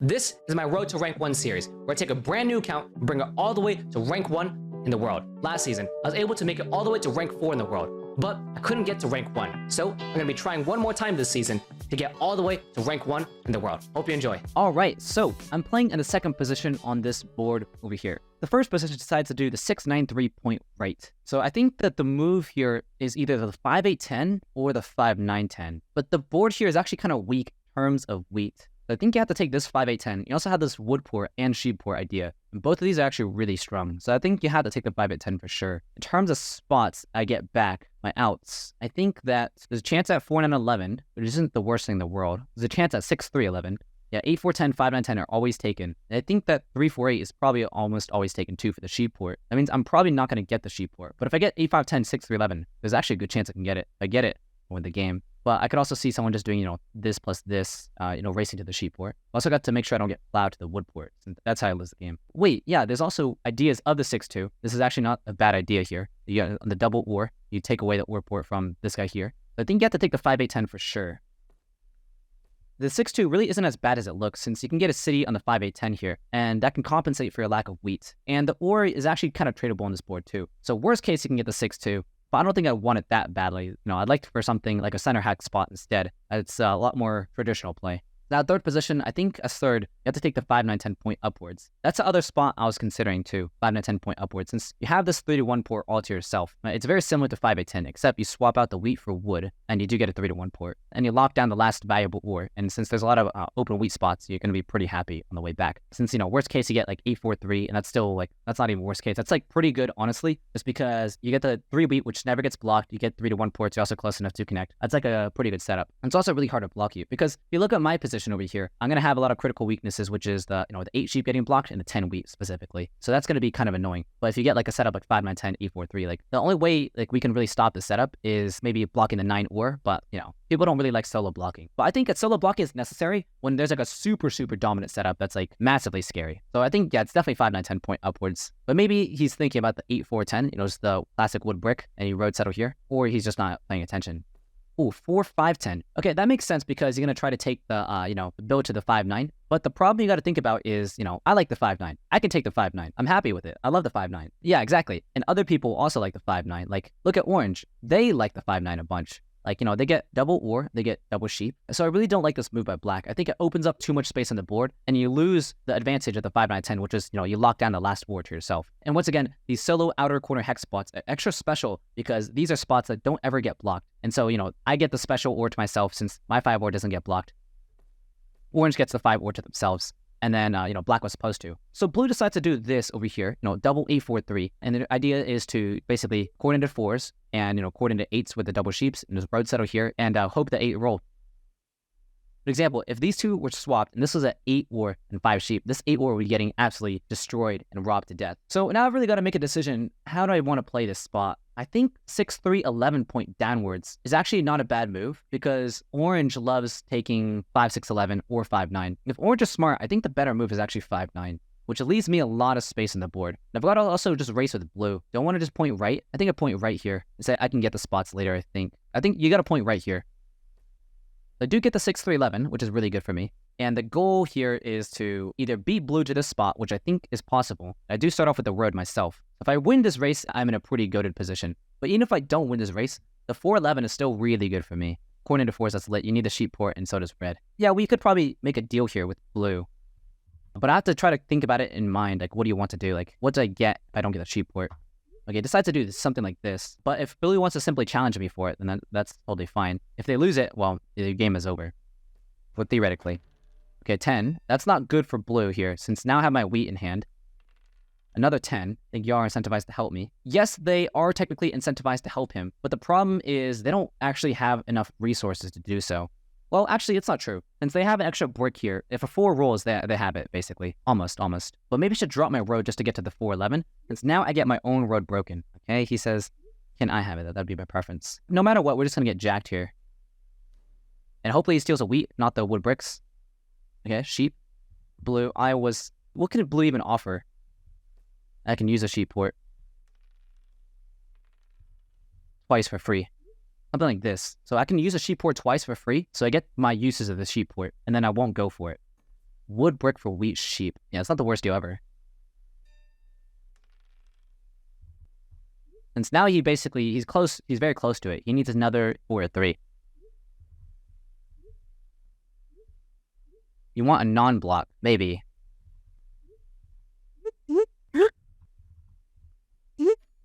This is my Road to Rank 1 series, where I take a brand new account and bring it all the way to Rank 1 in the world. Last season, I was able to make it all the way to Rank 4 in the world, but I couldn't get to Rank 1. So I'm going to be trying one more time this season to get all the way to Rank 1 in the world. Hope you enjoy. Alright, so I'm playing in the second position on this board over here. The first position decides to do the 6-9-3 point right. So I think that the move here is either the 5-8-10 or the 5-9-10. But the board here is actually kind of weak in terms of wheat. So I think you have to take this 5-8-10. You also have this wood port and sheep port idea. And both of these are actually really strong. So I think you have to take the 5-8-10 for sure. In terms of spots I get back, my outs, I think that there's a chance at 4-9-11, which isn't the worst thing in the world. There's a chance at 6-3-11. Yeah, 8-4-10, 5-9-10 are always taken. And I think that 3-4-8 is probably almost always taken too for the sheep port. That means I'm probably not going to get the sheep port. But if I get 8-5-10, 6-3-11, there's actually a good chance I can get it. If I get it, I win the game. But I could also see someone just doing, this plus this, racing to the sheep port. Also got to make sure I don't get plowed to the wood port, since that's how I lose the game. Wait, yeah, there's also ideas of the 6-2. This is actually not a bad idea here. You got on the double ore, you take away the ore port from this guy here. So I think you have to take the 5-8-10 for sure. The 6-2 really isn't as bad as it looks, since you can get a city on the 5-8-10 here, and that can compensate for your lack of wheat. And the ore is actually kind of tradable on this board too. So worst case, you can get the 6-2. But I don't think I want it that badly. I'd like for something like a center hack spot instead. It's a lot more traditional play. Now, third position, I think as third, you have to take the 5-9-10 point upwards. That's the other spot I was considering too, 5-9-10 point upwards, since you have this 3-1 port all to yourself. It's very similar to 5-8-10, except you swap out the wheat for wood, and you do get a 3-1 port. And you lock down the last valuable ore, and since there's a lot of open wheat spots, you're going to be pretty happy on the way back. Since, worst case, you get like 8-4-3, and that's still that's not even worst case. That's pretty good, honestly, just because you get the 3 wheat, which never gets blocked. You get 3-1 ports, you're also close enough to connect. That's a pretty good setup. And it's also really hard to block you, because if you look at my position over here, I'm going to have a lot of critical weaknesses, which is the 8 sheep getting blocked and the 10 wheat specifically. So that's going to be kind of annoying. But if you get a setup like 5-9-10, 8-4-3, the only way we can really stop the setup is maybe blocking the 9 ore, but people don't really like solo blocking. But I think that solo blocking is necessary when there's a super dominant setup that's massively scary. So I think, yeah, it's definitely 5-9-10 point upwards. But maybe he's thinking about the 8-4-10, just the classic wood brick, and he road settle here, or he's just not paying attention. Ooh, 4-5-10. Okay, that makes sense because you're going to try to take the, build to the 5-9. But the problem you got to think about is, I like the 5-9. I can take the 5-9. I'm happy with it. I love the 5-9. Yeah, exactly. And other people also like the 5-9. Look at Orange. They like the 5-9 a bunch. They get double ore, they get double sheep. So I really don't like this move by Black. I think it opens up too much space on the board, and you lose the advantage of the 5-9-10, which is, you lock down the last ore to yourself. And once again, these solo outer corner hex spots are extra special because these are spots that don't ever get blocked. And so, I get the special ore to myself since my 5 ore doesn't get blocked. Orange gets the 5 ore to themselves. And then, Black was supposed to. So Blue decides to do this over here, double 8-4-3. And the idea is to basically coordinate 4s and, coordinate 8s with the double sheeps and just road settle here and hope the 8 roll. For example, if these two were swapped and this was an 8 ore and 5 sheep, this 8 ore would be getting absolutely destroyed and robbed to death. So now I've really got to make a decision. How do I want to play this spot? I think 6-3-11 point downwards is actually not a bad move because Orange loves taking 5-6-11 or 5-9. If Orange is smart, I think the better move is actually 5-9, which leaves me a lot of space on the board. I've got to also just race with Blue. Don't want to just point right. I think I point right here. Say I can get the spots later, I think. I think you got to point right here. I do get the 6-3-11, which is really good for me. And the goal here is to either beat Blue to this spot, which I think is possible. I do start off with the road myself. If I win this race, I'm in a pretty goated position. But even if I don't win this race, the 4-11 is still really good for me. According to 4s, that's lit. You need the sheep port, and so does red. Yeah, we could probably make a deal here with Blue. But I have to try to think about it in mind. What do you want to do? What do I get if I don't get the sheep port? Okay, decide to do something like this. But if Blue wants to simply challenge me for it, then that's totally fine. If they lose it, well, the game is over. But theoretically. Okay, 10. That's not good for Blue here, since now I have my wheat in hand. Another 10. I think you are incentivized to help me. Yes, they are technically incentivized to help him, but the problem is they don't actually have enough resources to do so. Well, actually, it's not true. Since they have an extra brick here, if a 4 rolls, they have it, basically. Almost. But maybe I should drop my road just to get to the 4-11, since now I get my own road broken. Okay, he says, can I have it? That'd be my preference. No matter what, we're just going to get jacked here. And hopefully he steals a wheat, not the wood bricks. Okay, sheep. Blue. What can Blue even offer? I can use a sheep port. Twice for free. Something like this. So I can use a sheep port twice for free, so I get my uses of the sheep port, and then I won't go for it. wood brick for wheat sheep. Yeah, it's not the worst deal ever. And so now he's close. He's very close to it. He needs another 4 or 3. You want a non-block, maybe.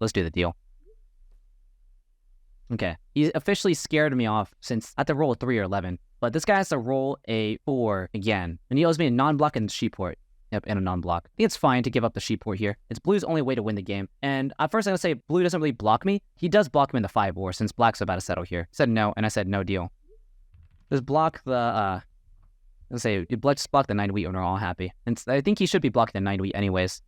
Let's do the deal. Okay, he officially scared me off since I have to roll a 3 or 11. But this guy has to roll a 4 again. And he owes me a non-block and sheep port. Yep, and a non-block. I think it's fine to give up the sheep port here. It's blue's only way to win the game. And at first I'm going to say blue doesn't really block me. He does block me in the 5 war since black's about to settle here. He said no, and I said no deal. Just block the, let's say, let's block the 9 wheat when we're all happy. And I think he should be blocking the 9 wheat anyways.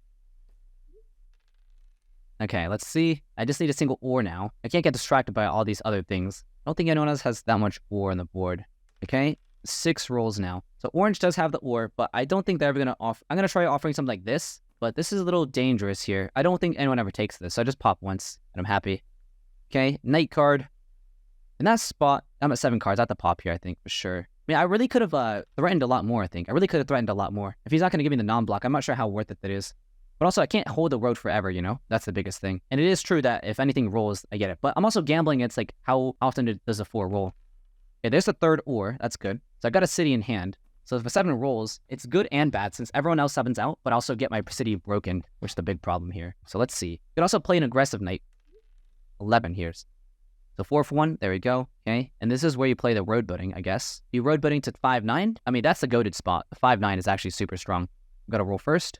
Okay, let's see. I just need a single ore now. I can't get distracted by all these other things. I don't think anyone else has that much ore on the board. Okay, 6 rolls now. So orange does have the ore, but I don't think they're ever going to offer. I'm going to try offering something like this, but this is a little dangerous here. I don't think anyone ever takes this, so I just pop once, and I'm happy. Okay, night card. In that spot, I'm at 7 cards. I have to pop here, I think, for sure. I mean, I really could have threatened a lot more, I think. I really could have threatened a lot more. If he's not going to give me the non-block, I'm not sure how worth it that is. But also, I can't hold the road forever, you know? That's the biggest thing. And it is true that if anything rolls, I get it. But I'm also gambling. It's like, how often does a 4 roll? Okay, there's the 3rd ore. That's good. So I've got a city in hand. So if a 7 rolls, it's good and bad since everyone else 7's out, but also get my city broken, which is the big problem here. So let's see. You could also play an aggressive knight. 11 here. So 4 for 1. There we go. Okay. And this is where you play the road building, I guess. You road building to 5-9. I mean, that's the goated spot. The 5-9 is actually super strong. Got to roll first.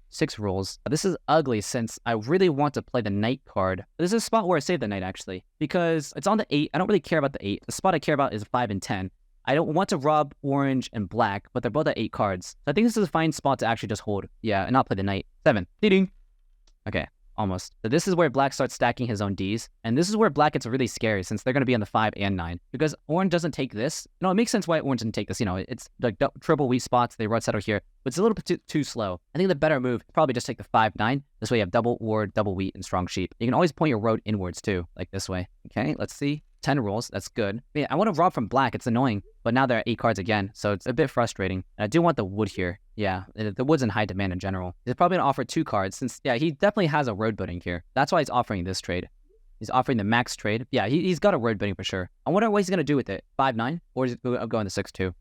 6 rolls. This is ugly since I really want to play the knight card. This is a spot where I save the knight actually because it's on the 8. I don't really care about the 8. The spot I care about is 5 and 10. I don't want to rob orange and black, but they're both at 8 cards. So I think this is a fine spot to actually just hold. Yeah, and not play the knight. 7. Ding. Okay, almost. So this is where black starts stacking his own Ds. And this is where black gets really scary since they're going to be on the 5 and 9. Because orange doesn't take this. You know, it makes sense why orange didn't take this. You know, it's like triple wheat spots. They road settle here. But it's a little bit too slow. I think the better move is probably just take the 5-9. This way you have double ore, double wheat, and strong sheep. You can always point your road inwards too, like this way. Okay, let's see. 10 rolls. That's good. Yeah, I want to rob from black. It's annoying. But now they're at 8 cards again. So it's a bit frustrating. And I do want the wood here. Yeah, the wood's in high demand in general. He's probably going to offer 2 cards since, yeah, he definitely has a road building here. That's why he's offering this trade. He's offering the max trade. Yeah, he's got a road building for sure. I wonder what he's going to do with it. 5-9? Or is it going to 6-2?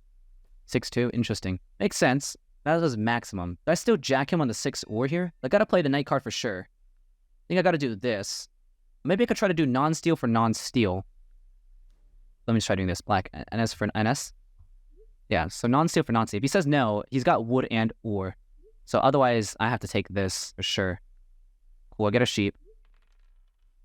6-2? Interesting. Makes sense. That was his maximum. Do I still jack him on the 6 ore here? I got to play the night card for sure. I think I got to do this. Maybe I could try to do non-steal for non-steal. Let me try doing this. Black NS for NS. Yeah, so non-steal for non-steal. If he says no, he's got wood and ore. So otherwise, I have to take this for sure. Cool, I get a sheep.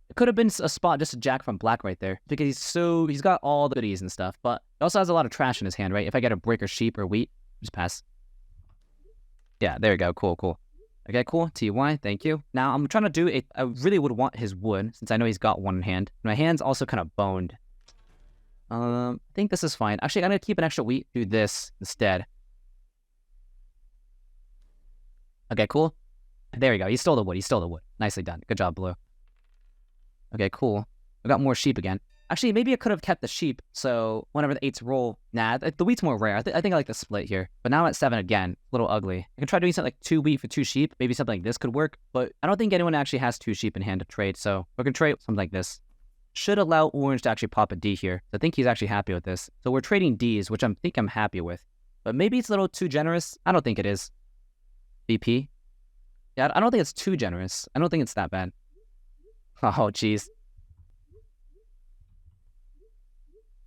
It could have been a spot just to jack from black right there. Because he's got all the goodies and stuff. But he also has a lot of trash in his hand, right? If I get a brick or sheep or wheat, just pass. Yeah, there we go. Cool, cool. Okay, cool. TY, thank you. Now, I'm trying to do it. I really would want his wood, since I know he's got one in hand. My hand's also kind of boned. I think this is fine. Actually, I'm going to keep an extra wheat. Do this instead. Okay, cool. There we go. He stole the wood. He stole the wood. Nicely done. Good job, Blue. Okay, cool. I got more sheep again. Actually, maybe I could have kept the sheep, so whenever the 8s roll... Nah, the wheat's more rare. I think I like the split here. But now I'm at 7 again. A little ugly. I can try doing something like 2 wheat for 2 sheep. Maybe something like this could work. But I don't think anyone actually has 2 sheep in hand to trade, so we're going to trade something like this. Should allow orange to actually pop a D here. I think he's actually happy with this. So we're trading Ds, which I think I'm happy with. But maybe it's a little too generous. I don't think it is. BP. Yeah, I don't think it's too generous. I don't think it's that bad. Oh, jeez.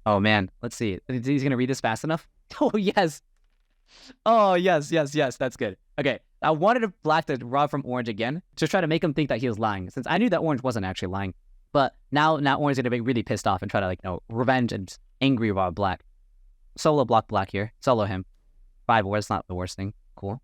Oh, man. Let's see. He's going to read this fast enough? Oh, yes. Oh, yes. That's good. Okay. I wanted black to rob from orange again to try to make him think that he was lying, since I knew that orange wasn't actually lying. But now orange is going to be really pissed off and try to, like, revenge and angry rob black. Solo block black here. Solo him. 5 ores, not the worst thing. Cool.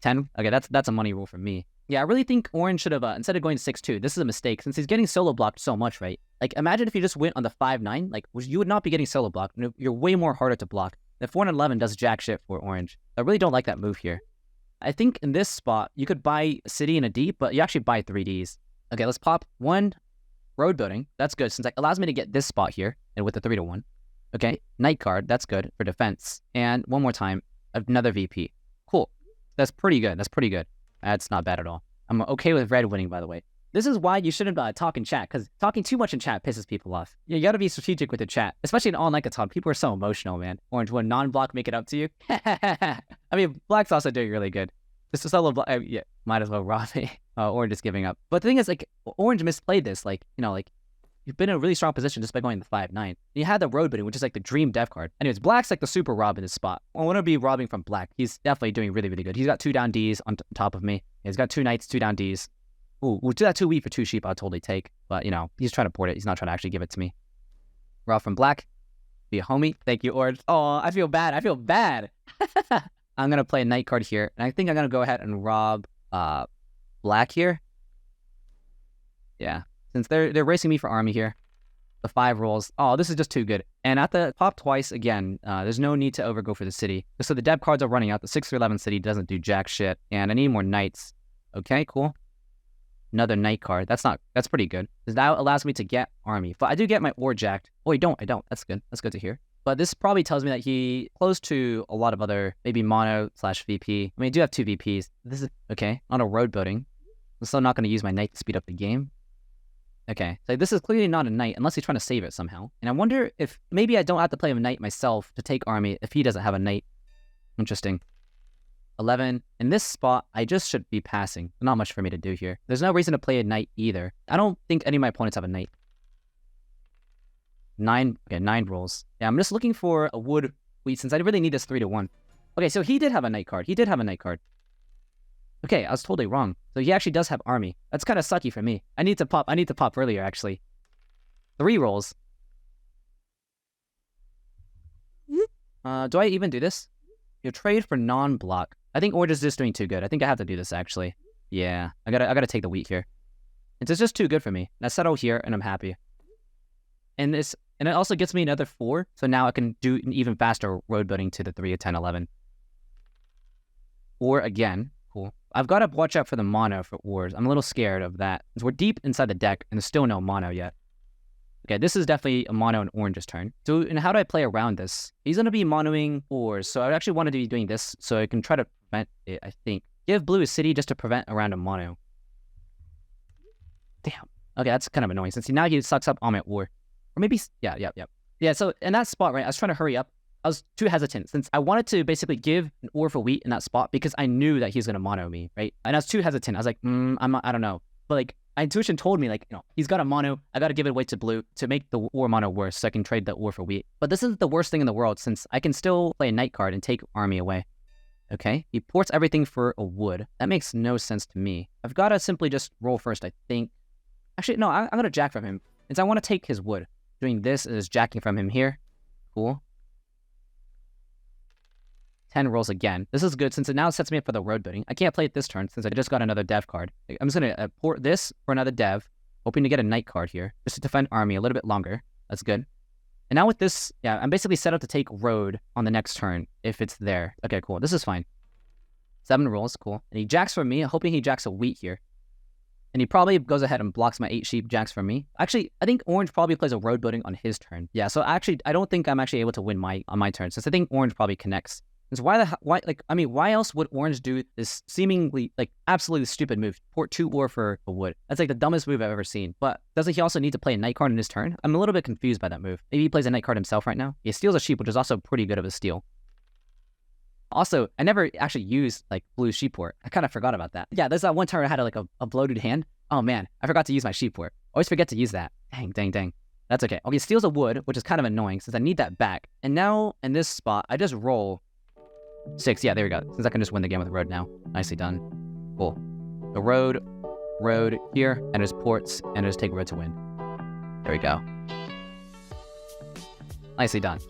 10. Okay, that's a money rule for me. Yeah, I really think orange should have, instead of going 6-2, this is a mistake, since he's getting solo blocked so much, right? Like, imagine if you just went on the 5-9, like, you would not be getting solo blocked. You're way more harder to block. The 4-11 does jack shit for orange. I really don't like that move here. I think in this spot, you could buy city and a D, but you actually buy 3 Ds. Okay, let's pop 1 road building. That's good, since it allows me to get this spot here, and with the 3-1. Okay, night card, that's good for defense. And one more time. Another VP. Cool. That's pretty good. That's pretty good. That's not bad at all. I'm okay with red winning, by the way. This is why you shouldn't talk in chat, because talking too much in chat pisses people off. You gotta be strategic with your chat, especially in online Catan. People are so emotional, man. Orange, when non-block make it up to you. I mean, black's also doing really good. This is solo block. Yeah, might as well rob me. Orange is giving up. But the thing is, like, Orange misplayed this. Like, you know, like, you've been in a really strong position just by going the 5-9. You had the road bidding, which is like the dream dev card. Anyways, black's like the super rob in this spot. I want to be robbing from black. He's definitely doing really, really good. He's got 2 down Ds on top of me. He's got 2 knights, 2 down Ds. Ooh, we'll do that 2 wheat for 2 sheep. I'll totally take. But, you know, he's trying to port it. He's not trying to actually give it to me. Rob from black. Be a homie. Thank you, Orange. Oh, I feel bad. I feel bad. I'm going to play a knight card here. And I think I'm going to go ahead and rob black here. Yeah. Since they're racing me for army here. The 5 rolls. Oh, this is just too good. And at the pop twice again, there's no need to overgo for the city. So the dev cards are running out. The 6-11 city doesn't do jack shit. And I need more knights. Okay, cool. Another knight card. That's pretty good. Because that allows me to get army. But I do get my ore jacked. Oh, I don't. That's good. That's good to hear. But this probably tells me that he close to a lot of other, maybe mono / VP. I mean, I do have 2 VPs. This is, okay, on a road building. I'm still not going to use my knight to speed up the game. Okay, so this is clearly not a knight unless he's trying to save it somehow. And I wonder if maybe I don't have to play a knight myself to take army if he doesn't have a knight. Interesting. 11. In this spot, I just should be passing. Not much for me to do here. There's no reason to play a knight either. I don't think any of my opponents have a knight. 9. Okay, 9 rolls. Yeah, I'm just looking for a wood wheat since I really need this 3-1. Okay, so he did have a knight card. Okay, I was totally wrong. So he actually does have army. That's kind of sucky for me. I need to pop earlier, actually. 3 rolls. Do I even do this? You trade for non-block. I think Orange is just doing too good. I think I have to do this, actually. Yeah, I gotta take the wheat here. It's just too good for me. I settle here, and I'm happy. And it also gets me another 4, so now I can do an even faster road building to the 3 of 10, 11. Or again, cool. I've got to watch out for the mono for ores. I'm a little scared of that. Because we're deep inside the deck, and there's still no mono yet. Okay, this is definitely a mono and orange's turn. So, and how do I play around this? He's going to be monoing ores, so I actually want to be doing this so I can try to prevent it, I think. Give blue a city just to prevent around a mono. Damn. Okay, that's kind of annoying, since now he sucks up on my ore. Or maybe, yeah. Yeah, so in that spot, right, I was trying to hurry up. I was too hesitant, since I wanted to basically give an ore for wheat in that spot because I knew that he was going to mono me, right? And I was too hesitant. I was like, I don't know. But like, my intuition told me, like, you know, he's got a mono. I got to give it away to blue to make the ore mono worse so I can trade the ore for wheat. But this isn't the worst thing in the world, since I can still play a knight card and take army away. Okay, he ports everything for a wood. That makes no sense to me. I've got to simply just roll first, I think. Actually, no, I'm going to jack from him, since I want to take his wood. Doing this is jacking from him here. Cool. 10 rolls again. This is good since it now sets me up for the road building. I can't play it this turn since I just got another dev card. I'm just going to port this for another dev, hoping to get a knight card here, just to defend army a little bit longer. That's good. And now with this, yeah, I'm basically set up to take road on the next turn if it's there. Okay, cool. This is fine. 7 rolls, cool. And he jacks for me, hoping he jacks a wheat here. And he probably goes ahead and blocks my 8 sheep, jacks for me. Actually, I think Orange probably plays a road building on his turn. Yeah, so actually, I don't think I'm actually able to win on my turn, since I think Orange probably connects. So why else would Orange do this seemingly, like, absolutely stupid move? Port 2 ore for a wood. That's like the dumbest move I've ever seen. But doesn't he also need to play a knight card in his turn? I'm a little bit confused by that move. Maybe he plays a knight card himself right now. He steals a sheep, which is also pretty good of a steal. Also, I never actually used, like, blue sheep port. I kind of forgot about that. Yeah, there's that one turn I had, like, a bloated hand. Oh, man, I forgot to use my sheep port. Always forget to use that. Dang. That's okay. Okay, steals a wood, which is kind of annoying since I need that back. And now, in this spot, I just roll 6. Yeah, there we go. Since I can just win the game with road now. Nicely done. Cool. The road here, and there's ports, and just take road to win. There we go. Nicely done.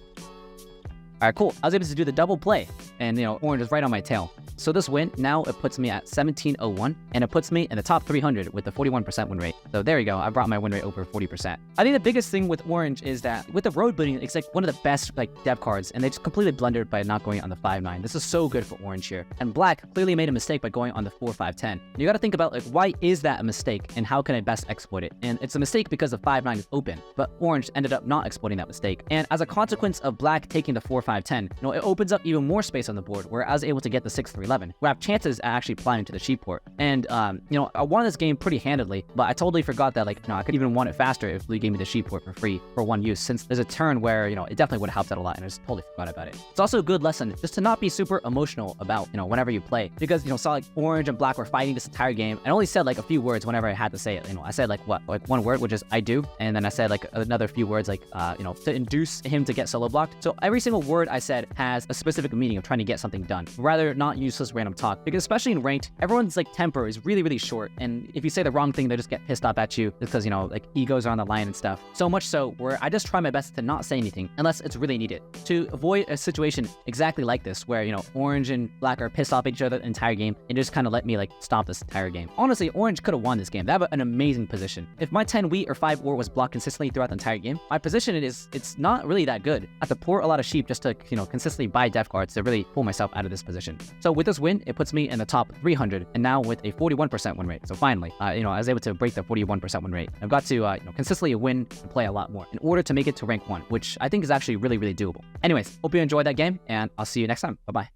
All right, cool. I was able to do the double play, and, you know, Orange is right on my tail. So this win, now it puts me at 1701, and it puts me in the top 300 with the 41% win rate. So there you go. I brought my win rate over 40%. I think the biggest thing with Orange is that with the road building, it's like one of the best, like, dev cards, and they just completely blundered by not going on the 5-9. This is so good for Orange here. And Black clearly made a mistake by going on the 4-5-10. You got to think about, like, why is that a mistake, and how can I best exploit it? And it's a mistake because the 5-9 is open, but Orange ended up not exploiting that mistake. And as a consequence of Black taking the 4-5-10, you know, it opens up even more space on the board where I was able to get the 6-3-11, where I have chances at actually applying to the sheep port. And, you know, I won this game pretty handedly, but I totally forgot that, like, you know, I could even won it faster if Blue gave me the sheep port for free for one use, since there's a turn where, you know, it definitely would have helped out a lot, and I just totally forgot about it. It's also a good lesson just to not be super emotional about, you know, whenever you play, because, you know, saw like orange and black were fighting this entire game. I only said like a few words whenever I had to say it. You know, I said like one word, which is I do, and then I said like another few words like, you know, to induce him to get solo blocked. So every single word I said has a specific meaning of trying to get something done, rather not useless random talk, because especially in ranked, everyone's like temper is really, really short, and if you say the wrong thing, they just get pissed off at you because, you know, like egos are on the line and stuff. So much so where I just try my best to not say anything unless it's really needed, to avoid a situation exactly like this where, you know, orange and black are pissed off at each other the entire game, and just kind of let me like stop this entire game. Honestly, orange could have won this game. They have an amazing position. If my 10 wheat or 5 ore was blocked consistently throughout the entire game, my position it's not really that good. I have to pour a lot of sheep just to, you know, consistently buy def cards to really pull myself out of this position. So with this win, it puts me in the top 300, and now with a 41% win rate. So finally, you know, I was able to break the 41% win rate. I've got to, you know, consistently win and play a lot more in order to make it to rank 1, which I think is actually really, really doable. Anyways, hope you enjoyed that game, and I'll see you next time. Bye-bye.